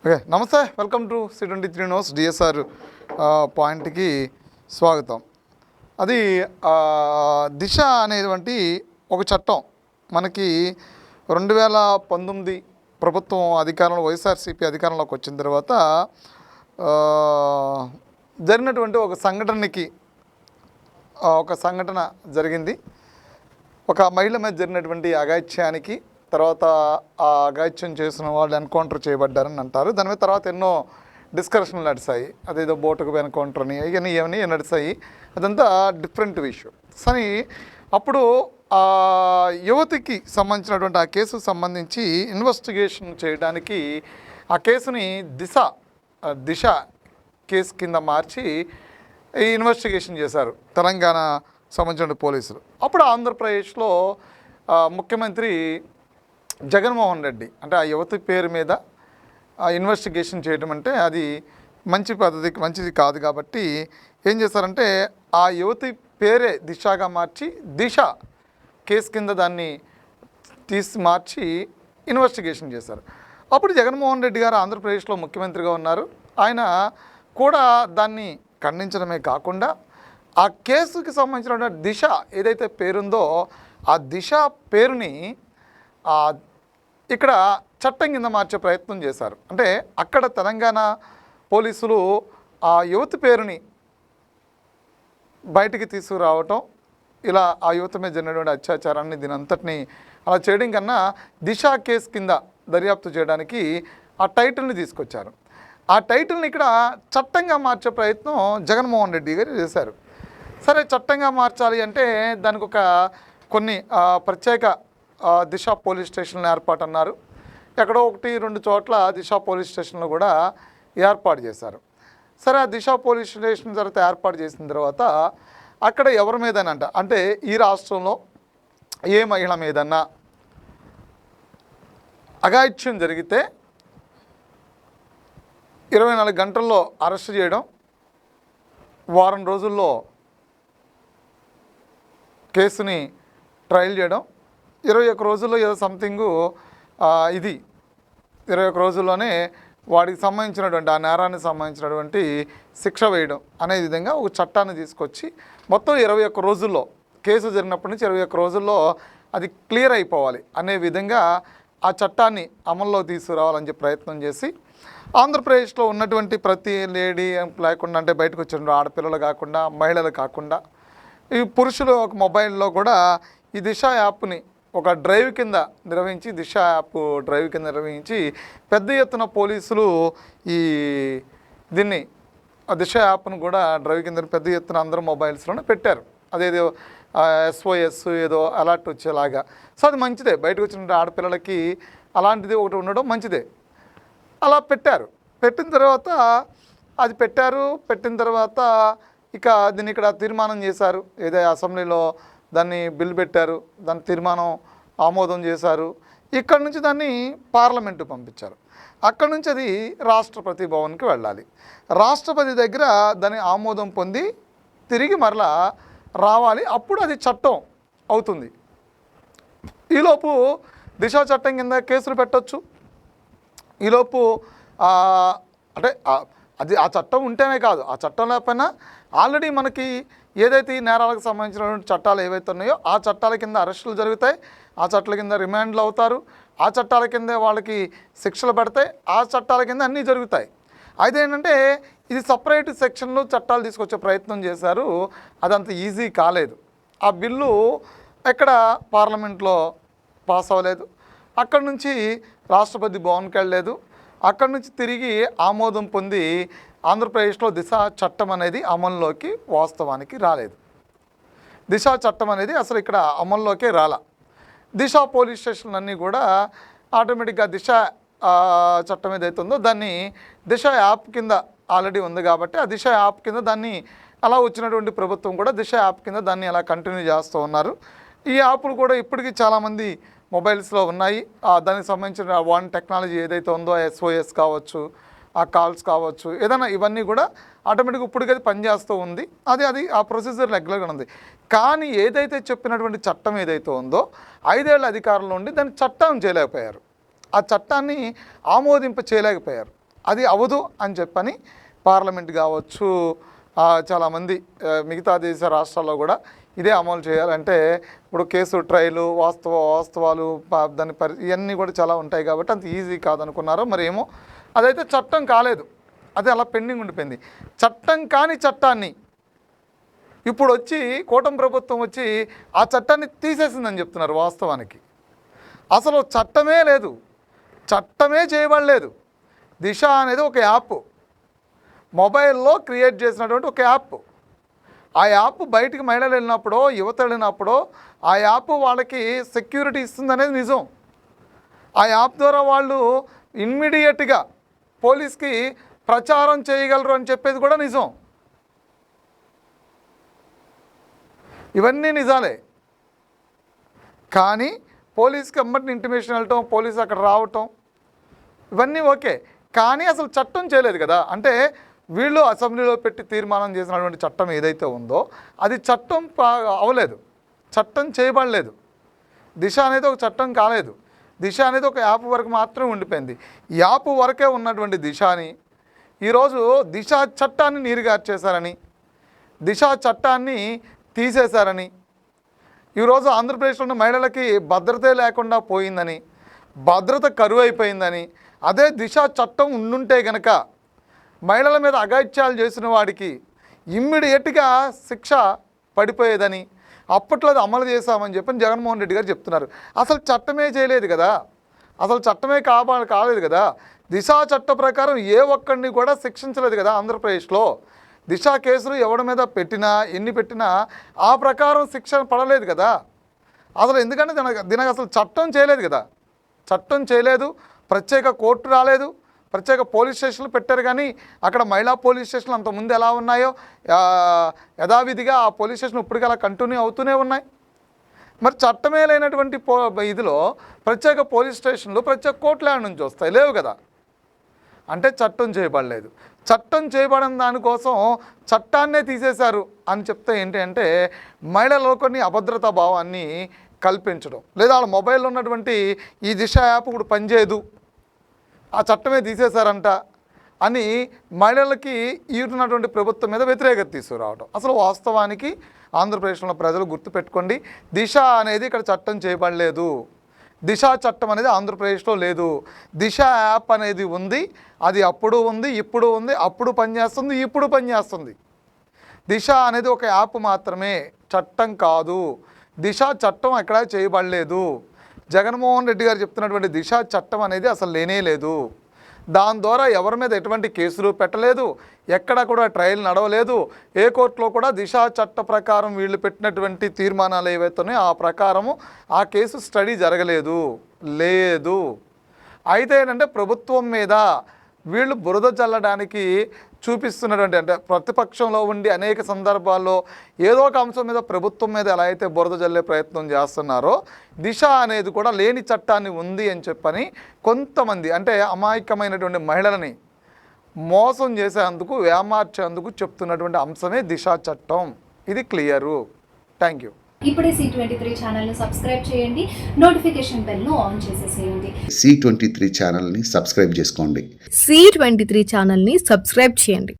Okay, నమస్తే. Welcome to C23 news DSR పాయింట్కి స్వాగతం. అది దిశ అనేటువంటి ఒక చట్టం మనకి 2019 ప్రభుత్వం అధికారంలో వైఎస్ఆర్సీపీ అధికారంలోకి వచ్చిన తర్వాత జరిగినటువంటి ఒక సంఘటన జరిగింది. ఒక మహిళ మీద జరిగినటువంటి అఘాయిత్యానికి తర్వాత ఆ అఘాయిత్యం చేసిన వాళ్ళు ఎన్కౌంటర్ చేయబడ్డారని అంటారు. దాని మీద తర్వాత ఎన్నో డిస్కషన్లు నడిచాయి. అదేదో బోటుకు ఎన్కౌంటర్ అని ఇవన్నీ నడిచాయి. అదంతా డిఫరెంట్ విషయం. కానీ అప్పుడు ఆ యువతికి సంబంధించినటువంటి ఆ కేసుకు సంబంధించి ఇన్వెస్టిగేషన్ చేయడానికి ఆ కేసుని దిశ కేసు కింద మార్చి ఈ ఇన్వెస్టిగేషన్ చేశారు తెలంగాణ సంబంధించిన పోలీసులు. అప్పుడు ఆంధ్రప్రదేశ్లో ముఖ్యమంత్రి జగన్మోహన్ రెడ్డి అంటే ఆ యువతి పేరు మీద ఇన్వెస్టిగేషన్ చేయడం అంటే అది మంచిది కాదు. కాబట్టి ఏం చేశారంటే ఆ యువతి పేరే దిశగా మార్చి దిశ కేసు కింద దాన్ని మార్చి ఇన్వెస్టిగేషన్ చేశారు. అప్పుడు జగన్మోహన్ రెడ్డి గారు ఆంధ్రప్రదేశ్లో ముఖ్యమంత్రిగా ఉన్నారు. ఆయన కూడా దాన్ని ఖండించడమే కాకుండా ఆ కేసుకి సంబంధించిన దిశ ఏదైతే పేరుందో ఆ దిశ పేరుని ఇక్కడ చట్టం కింద మార్చే ప్రయత్నం చేశారు. అంటే అక్కడ తెలంగాణ పోలీసులు ఆ యువతి పేరుని బయటికి తీసుకురావటం, ఇలా ఆ యువత మీద జరిగినటువంటి అత్యాచారాన్ని దీనంతటిని అలా చేయడం కన్నా దిశ కేసు కింద దర్యాప్తు చేయడానికి ఆ టైటిల్ని తీసుకొచ్చారు. ఆ టైటిల్ని ఇక్కడ చట్టంగా మార్చే ప్రయత్నం జగన్మోహన్ రెడ్డి గారు చేశారు. సరే, చట్టంగా మార్చాలి అంటే దానికి కొన్ని ప్రత్యేక దిశ పోలీస్ స్టేషన్లు ఏర్పాటు ఎక్కడో 1-2 చోట్ల దిశ పోలీస్ స్టేషన్లు కూడా ఏర్పాటు చేశారు. సరే, ఆ దిశ పోలీస్ స్టేషన్ తర్వాత ఏర్పాటు చేసిన తర్వాత అక్కడ ఎవరి మీదనంట అంటే ఈ రాష్ట్రంలో ఏ మహిళ మీదన్నా అఘాయిత్యం జరిగితే 24 గంటల్లో అరెస్ట్ చేయడం, వారం రోజుల్లో కేసుని ట్రయల్ చేయడం, 21 రోజుల్లో ఏదో సంథింగ్ 21 రోజుల్లోనే వాడికి సంబంధించినటువంటి ఆ నేరానికి సంబంధించినటువంటి శిక్ష వేయడం అనే విధంగా ఒక చట్టాన్ని తీసుకొచ్చి మొత్తం 21 రోజుల్లో కేసు జరిగినప్పటి నుంచి 21 రోజుల్లో అది క్లియర్ అయిపోవాలి అనే విధంగా ఆ చట్టాన్ని అమల్లో తీసుకురావాలని చెప్పి ప్రయత్నం చేసి ఆంధ్రప్రదేశ్లో ఉన్నటువంటి ప్రతి లేడీ లేకుండా అంటే బయటకు వచ్చిన ఆడపిల్లలు కాకుండా మహిళలు కాకుండా ఈ పురుషులు ఒక మొబైల్లో కూడా ఈ దిశ యాప్ని ఒక డ్రైవ్ కింద నిర్వహించి పెద్ద ఎత్తున పోలీసులు దీన్ని దిశ యాప్ను కూడా డ్రైవ్ కింద పెద్ద ఎత్తున అందరూ మొబైల్స్లోనే పెట్టారు. అదేదో SOS ఏదో అలర్ట్ వచ్చేలాగా. సో అది మంచిదే, బయటకు వచ్చిన ఆడపిల్లలకి అలాంటిది ఒకటి ఉండడం మంచిదే. అలా పెట్టిన తర్వాత ఇక దీన్ని ఇక్కడ తీర్మానం చేశారు. ఏదో అసెంబ్లీలో దాన్ని బిల్ పెట్టారు, దాని తీర్మానం ఆమోదం చేశారు. ఇక్కడ నుంచి దాన్ని పార్లమెంటు పంపించారు. అక్కడ నుంచి అది రాష్ట్రపతి భవన్కి వెళ్ళాలి. రాష్ట్రపతి దగ్గర దాని ఆమోదం పొంది తిరిగి మరలా రావాలి. అప్పుడు అది చట్టం అవుతుంది. ఈలోపు దిశ చట్టం కింద కేసులు పెట్టవచ్చు. ఈలోపు అంటే అది ఆ చట్టం ఉంటేనే కాదు, ఆ చట్టం లేకపోయినా ఆల్రెడీ మనకి ఏదైతే ఈ నేరాలకు సంబంధించినటువంటి చట్టాలు ఏవైతే ఉన్నాయో ఆ చట్టాల కింద అరెస్టులు జరుగుతాయి, ఆ చట్టాల కింద రిమాండ్లు అవుతారు, ఆ చట్టాల కింద వాళ్ళకి శిక్షలు పడతాయి, ఆ చట్టాల కింద అన్నీ జరుగుతాయి. అయితే ఏంటంటే ఇది సపరేట్ సెక్షన్లో చట్టాలు తీసుకొచ్చే ప్రయత్నం చేశారు. అదంత ఈజీ కాలేదు. ఆ బిల్లు ఎక్కడ పార్లమెంట్లో పాస్ అవ్వలేదు. అక్కడి నుంచి రాష్ట్రపతి భవన్కి వెళ్ళలేదు. అక్కడి నుంచి తిరిగి ఆమోదం పొంది ఆంధ్రప్రదేశ్లో దిశ చట్టం అనేది అమల్లోకి వాస్తవానికి రాలేదు. దిశ చట్టం అనేది అసలు ఇక్కడ అమల్లోకే రాలా. దిశ పోలీస్ స్టేషన్లు అన్నీ కూడా ఆటోమేటిక్గా దిశ చట్టం ఏదైతే ఉందో దాన్ని దిశ యాప్ కింద ఆల్రెడీ ఉంది కాబట్టి ఆ దిశ యాప్ కింద దాన్ని అలా వచ్చినటువంటి ప్రభుత్వం కూడా దిశ యాప్ కింద దాన్ని అలా కంటిన్యూ చేస్తూ ఉన్నారు. ఈ యాప్లు కూడా ఇప్పటికీ చాలామంది మొబైల్స్లో ఉన్నాయి. దానికి సంబంధించిన టెక్నాలజీ ఏదైతే ఉందో SOS కావచ్చు, ఆ కాల్స్ కావచ్చు, ఏదైనా ఇవన్నీ కూడా ఆటోమేటిక్గా ఇప్పటికీ అది పనిచేస్తూ ఉంది. అది ఆ ప్రొసీజర్ రెగ్యులర్గా ఉంది. కానీ ఏదైతే చెప్పినటువంటి చట్టం ఏదైతే ఉందో 5 ఏళ్ల అధికారంలో ఉండి దాన్ని చట్టం చేయలేకపోయారు. ఆ చట్టాన్ని ఆమోదింప చేయలేకపోయారు. అది అవదు అని చెప్పని పార్లమెంట్ కావచ్చు, చాలామంది మిగతా దేశ రాష్ట్రాల్లో కూడా ఇదే అమలు చేయాలంటే ఇప్పుడు కేసు ట్రయలు వాస్తవాలు దాని ఇవన్నీ కూడా చాలా ఉంటాయి కాబట్టి అంత ఈజీ కాదనుకున్నారో మరి ఏమో. అదైతే చట్టం కాలేదు, అదే అలా పెండింగ్ ఉండిపోయింది. చట్టం కాని చట్టాన్ని ఇప్పుడు వచ్చి కూటమి ప్రభుత్వం వచ్చి ఆ చట్టాన్ని తీసేసిందని చెప్తున్నారు. వాస్తవానికి అసలు చట్టమే లేదు, చట్టమే చేయబడలేదు. దిశ అనేది ఒక యాప్, మొబైల్లో క్రియేట్ చేసినటువంటి ఒక యాప్. ఆ యాప్ బయటికి మహిళలు వెళ్ళినప్పుడో యువత వెళ్ళినప్పుడో ఆ యాప్ వాళ్ళకి సెక్యూరిటీ ఇస్తుందనేది నిజం. ఆ యాప్ ద్వారా వాళ్ళు ఇమ్మీడియట్గా పోలీస్కి ప్రచారం చేయగలరు అని చెప్పేది కూడా నిజం. ఇవన్నీ నిజాలే. కానీ పోలీస్కి అమ్మటిని ఇంటిమేషన్ వెళ్ళటం, పోలీసు అక్కడ రావటం ఇవన్నీ ఓకే. కానీ అసలు చట్టం చేయలేదు కదా. అంటే వీళ్ళు అసెంబ్లీలో పెట్టి తీర్మానం చేసినటువంటి చట్టం ఏదైతే ఉందో అది చట్టం అవ్వలేదు, చట్టం చేయబడలేదు. దిశ అనేది ఒక చట్టం కాలేదు. దిశ అనేది ఒక యాప్ వరకు మాత్రమే ఉండిపోయింది. యాప్ వరకే ఉన్నటువంటి దిశని ఈరోజు దిశ చట్టాన్ని నీరుగార్చేశారని, దిశ చట్టాన్ని తీసేశారని, ఈరోజు ఆంధ్రప్రదేశ్లో ఉన్న మహిళలకి భద్రతే లేకుండా పోయిందని, భద్రత కరువు అయిపోయిందని, అదే దిశ చట్టం ఉండుంటే గనక మహిళల మీద అఘాయిత్యాలు చేసిన వాడికి ఇమ్మీడియట్గా శిక్ష పడిపోయేదని అప్పట్లో అది అమలు చేశామని చెప్పి జగన్మోహన్ రెడ్డి గారు చెప్తున్నారు. అసలు చట్టమే చేయలేదు కదా, అసలు చట్టమే కాలేదు కదా. దిశ చట్ట ప్రకారం ఏ ఒక్కడిని కూడా శిక్షించలేదు కదా ఆంధ్రప్రదేశ్లో. దిశ కేసులు ఎవరి మీద పెట్టినా ఎన్ని పెట్టినా ఆ ప్రకారం శిక్ష పడలేదు కదా. అసలు ఎందుకంటే దీనికి అసలు చట్టం చేయలేదు కదా, చట్టం చేయలేదు. ప్రత్యేక కోర్టు రాలేదు, ప్రత్యేక పోలీస్ స్టేషన్లు పెట్టారు. కానీ అక్కడ మహిళా పోలీస్ స్టేషన్లు అంతకుముందు ఎలా ఉన్నాయో యథావిధిగా ఆ పోలీస్ స్టేషన్ ఇప్పటికీ అలా కంటిన్యూ అవుతూనే ఉన్నాయి. మరి చట్టమే లేనటువంటి ఇదిలో ప్రత్యేక పోలీస్ స్టేషన్లు ప్రత్యేక కోర్టుల నుంచి వస్తాయి, లేవు కదా. అంటే చట్టం చేయబడలేదు. చట్టం చేయబడిన దానికోసం చట్టాన్నే తీసేశారు అని చెప్తే ఏంటి అంటే మహిళల్లో కొన్ని అభద్రతా భావాన్ని కల్పించడం, లేదా వాళ్ళ మొబైల్లో ఉన్నటువంటి ఈ దిశ యాప్ ఇప్పుడు పనిచేయదు, ఆ చట్టమే తీసేశారంట అని మహిళలకి ఈటున్నటువంటి ప్రభుత్వం మీద వ్యతిరేకత తీసుకురావడం. అసలు వాస్తవానికి ఆంధ్రప్రదేశ్లో ప్రజలు గుర్తుపెట్టుకోండి, దిశ అనేది ఇక్కడ చట్టం చేయబడలేదు. దిశ చట్టం అనేది ఆంధ్రప్రదేశ్లో లేదు. దిశ యాప్ అనేది ఉంది, అది అప్పుడు ఉంది, ఇప్పుడు ఉంది, అప్పుడు పనిచేస్తుంది, ఇప్పుడు పనిచేస్తుంది. దిశ అనేది ఒక యాప్ మాత్రమే, చట్టం కాదు. దిశ చట్టం ఎక్కడా చేయబడలేదు. జగన్మోహన్ రెడ్డి గారు చెప్తున్నటువంటి దిశ చట్టం అనేది అసలు లేనే లేదు. దాని ద్వారా ఎవరి మీద ఎటువంటి కేసులు పెట్టలేదు, ఎక్కడ కూడా ట్రయల్ నడవలేదు. ఏ కోర్టులో కూడా దిశ చట్ట ప్రకారం వీళ్ళు పెట్టినటువంటి తీర్మానాలు ఏవైతున్నాయో ఆ ప్రకారము ఆ కేసు స్టడీ జరగలేదు, లేదు. అయితే ఏంటంటే ప్రభుత్వం మీద వీళ్ళు బురద చల్లడానికి చూపిస్తున్నటువంటి, అంటే ప్రతిపక్షంలో ఉండి అనేక సందర్భాల్లో ఏదో ఒక అంశం మీద ప్రభుత్వం మీద ఎలా అయితే బురద చల్లే ప్రయత్నం చేస్తున్నారో దిశ అనేది కూడా లేని చట్టాన్ని ఉంది అని చెప్పని కొంతమంది, అంటే అమాయకమైనటువంటి మహిళలని మోసం చేసేందుకు, ఏమార్చేందుకు చెప్తున్నటువంటి అంశమే దిశ చట్టం. ఇది క్లియరు. Thank you. ఇప్పుడే C23 ఛానల్ను సబ్స్క్రైబ్ చేయండి, నోటిఫికేషన్ బెల్ను ఆన్ చేసేసేయండి. C23 ఛానల్ని సబ్స్క్రైబ్ చేసుకోండి. C23 ఛానల్ని సబ్స్క్రైబ్ చేయండి.